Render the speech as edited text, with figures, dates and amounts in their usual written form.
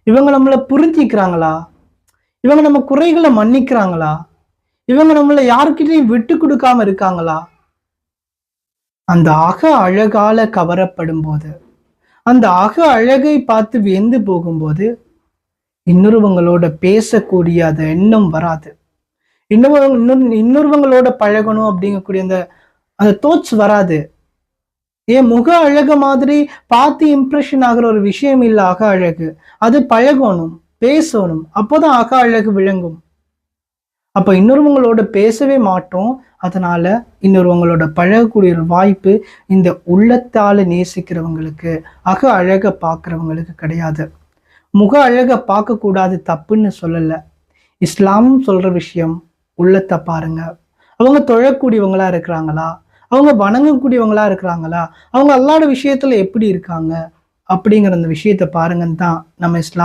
இவங்க நம்மளை புரிஞ்சிக்கிறாங்களா? இவங்க நம்ம குறைகளை மன்னிக்கிறாங்களா? இவங்க நம்மளை யாருக்கிட்டையும் விட்டு கொடுக்காம இருக்காங்களா? அந்த அழகால கவரப்படும் போது, அந்த அழகை பார்த்து வியந்து போகும்போது, இன்னொருவங்களோட பேசக்கூடிய அந்த எண்ணம் வராது. இன்னொருவங்களோட பழகணும் அப்படிங்கக்கூடிய அந்த அந்த தோட்ஸ் வராது. ஏன் முக அழகு மாதிரி பார்த்து இம்ப்ரெஷன் ஆகுற ஒரு விஷயம் இல்ல அழகு. அது பழகணும், பேசணும். அப்போதான் அழகு விளங்கும். அப்ப இன்னொருவங்களோட பேசவே மாட்டோம். அதனால இன்னொருவங்களோட பழகக்கூடிய ஒரு வாய்ப்பு இந்த உள்ளத்தால நேசிக்கிறவங்களுக்கு, அழக பார்க்கிறவங்களுக்கு கிடையாது. முக அழக பார்க்கக்கூடாது தப்புன்னு சொல்லல. இஸ்லாமும் சொல்ற விஷயம் உள்ளத்தை பாருங்க. அவங்க தொழக்கூடியவங்களா இருக்கிறாங்களா? அவங்க வணங்கக்கூடியவங்களா இருக்கிறாங்களா? அவங்க அல்லாஹ்வோட விஷயத்துல எப்படி இருக்காங்க? அப்படிங்கிற அந்த விஷயத்த பாருங்கன்னு தான் நம்ம இஸ்லாம்